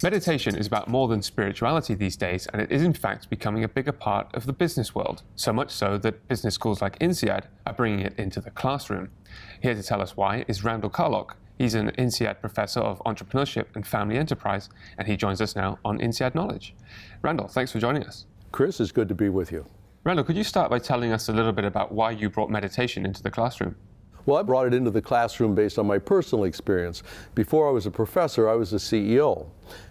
Meditation is about more than spirituality these days, and it is in fact becoming a bigger part of the business world, so much so that business schools like INSEAD are bringing it into the classroom. Here to tell us why is Randel Carlock. He's an INSEAD professor of entrepreneurship and family enterprise, and he joins us now on INSEAD Knowledge. Randel, thanks for joining us. Chris, it's good to be with you. Randel, could you start by telling us a little bit about why you brought meditation into the classroom? Well, I brought it into the classroom based on my personal experience. Before I was a professor, I was a CEO,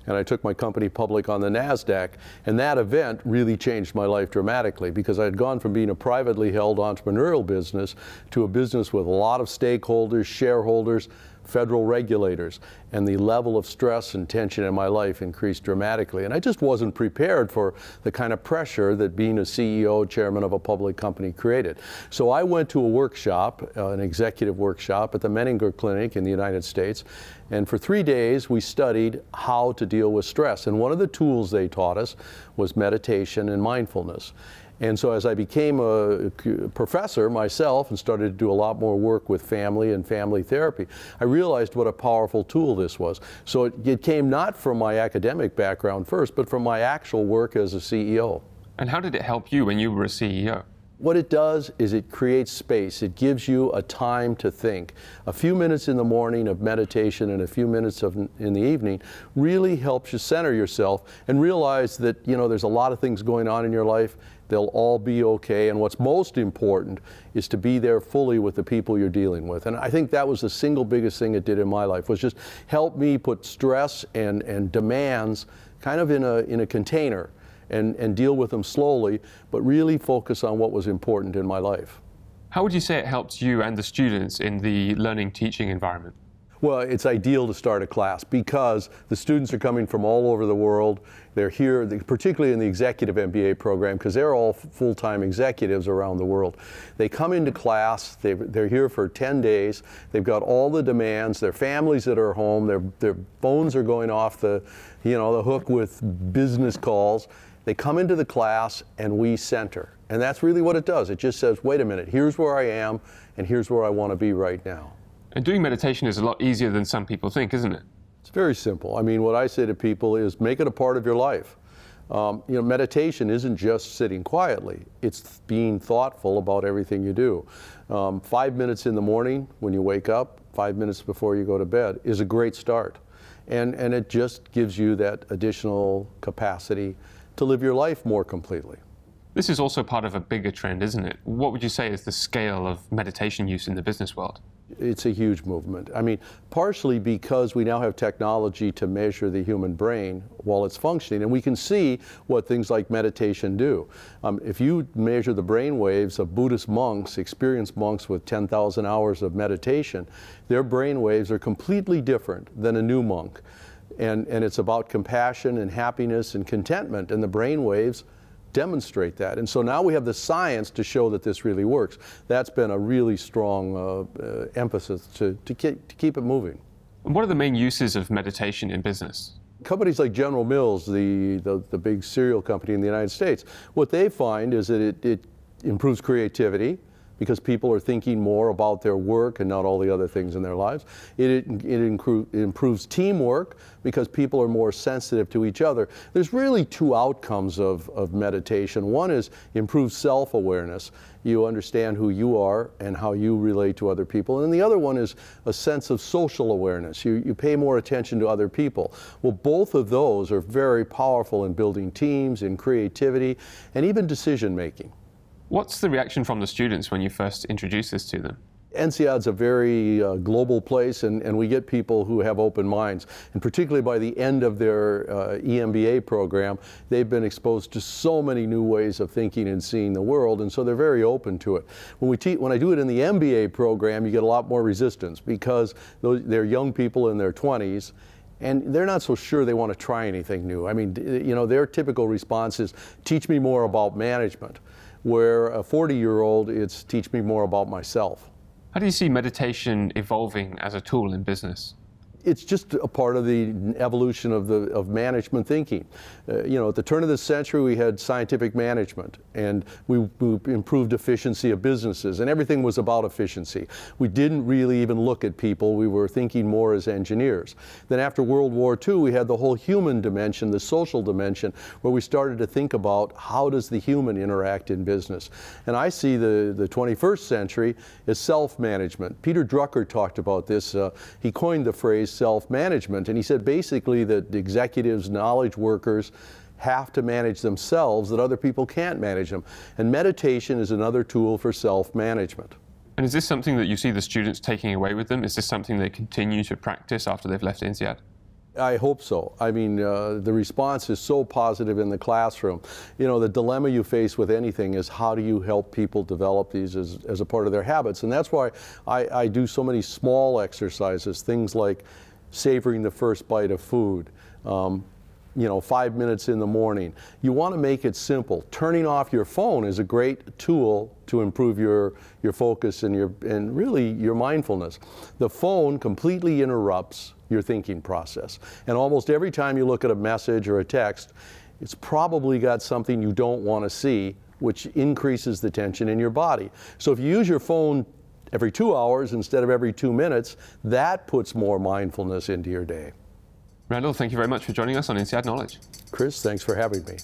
and I took my company public on the NASDAQ, and that event really changed my life dramatically because I had gone from being a privately held entrepreneurial business to a business with a lot of stakeholders, shareholders, federal regulators, and the level of stress and tension in my life increased dramatically. And I just wasn't prepared for the kind of pressure that being a CEO, chairman of a public company created. So I went to a workshop, an executive workshop at the Menninger Clinic in the United States, and for 3 days we studied how to deal with stress. And one of the tools they taught us was meditation and mindfulness. And so as I became a professor myself and started to do a lot more work with family and family therapy, I realized what a powerful tool this was. So it came not from my academic background first, but from my actual work as a CEO. And how did it help you when you were a CEO? What it does is it creates space. It gives you a time to think. A few minutes in the morning of meditation and a few minutes in the evening really helps you center yourself and realize that, there's a lot of things going on in your life. They'll all be okay. And what's most important is to be there fully with the people you're dealing with. And I think that was the single biggest thing it did in my life, was just help me put stress and demands kind of in a container. And deal with them slowly, but really focus on what was important in my life. How would you say it helps you and the students in the learning teaching environment? Well, it's ideal to start a class because the students are coming from all over the world. They're here, particularly in the executive MBA program, because they're all full-time executives around the world. They come into class, they're here for 10 days, they've got all the demands, their families that are home, their phones are going off the hook with business calls. They come into the class and we center. And that's really what it does. It just says, wait a minute, here's where I am and here's where I want to be right now. And doing meditation is a lot easier than some people think, isn't it? It's very simple. I mean, what I say to people is make it a part of your life. Meditation isn't just sitting quietly. It's being thoughtful about everything you do. 5 minutes in the morning when you wake up, 5 minutes before you go to bed is a great start. And it just gives you that additional capacity to live your life more completely. This is also part of a bigger trend, isn't it? What would you say is the scale of meditation use in the business world? It's a huge movement. I mean, partially because we now have technology to measure the human brain while it's functioning, and we can see what things like meditation do. If you measure the brain waves of Buddhist monks, experienced monks with 10,000 hours of meditation, their brain waves are completely different than a new monk. And it's about compassion and happiness and contentment, and the brain waves demonstrate that. And so now we have the science to show that this really works. That's been a really strong emphasis to keep it moving. And what are the main uses of meditation in business? Companies like General Mills, the big cereal company in the United States, what they find is that it improves creativity, because people are thinking more about their work and not all the other things in their lives. It improves teamwork because people are more sensitive to each other. There's really two outcomes of meditation. One is improved self-awareness. You understand who you are and how you relate to other people. And the other one is a sense of social awareness. You pay more attention to other people. Well, both of those are very powerful in building teams, in creativity, and even decision making. What's the reaction from the students when you first introduce this to them? INSEAD's a very global place, and we get people who have open minds. And particularly by the end of their EMBA program, they've been exposed to so many new ways of thinking and seeing the world, and so they're very open to it. When I do it in the MBA program, you get a lot more resistance because they're young people in their 20s, and they're not so sure they want to try anything new. I mean, their typical response is, teach me more about management. Where a 40-year-old, it's teach me more about myself. How do you see meditation evolving as a tool in business? it's just a part of the evolution of management thinking. You know, at the turn of the century, we had scientific management, and we improved efficiency of businesses, and everything was about efficiency. We didn't really even look at people. We were thinking more as engineers. Then after World War II, we had the whole human dimension, the social dimension, where we started to think about how does the human interact in business. And I see the 21st century as self-management. Peter Drucker talked about this. He coined the phrase self-management, and he said basically that executives, knowledge workers, have to manage themselves, that other people can't manage them. And meditation is another tool for self-management. And is this something that you see the students taking away with them? Is this something they continue to practice after they've left INSEAD? I hope so. I mean, the response is so positive in the classroom. You know, the dilemma you face with anything is how do you help people develop these as a part of their habits? And that's why I do so many small exercises, things like savoring the first bite of food, you know, 5 minutes in the morning. You want to make it simple. Turning off your phone is a great tool to improve your focus and really your mindfulness. The phone completely interrupts your thinking process. And almost every time you look at a message or a text, it's probably got something you don't want to see, which increases the tension in your body. So if you use your phone every 2 hours instead of every 2 minutes, that puts more mindfulness into your day. Randel, thank you very much for joining us on INSEAD Knowledge. Chris, thanks for having me.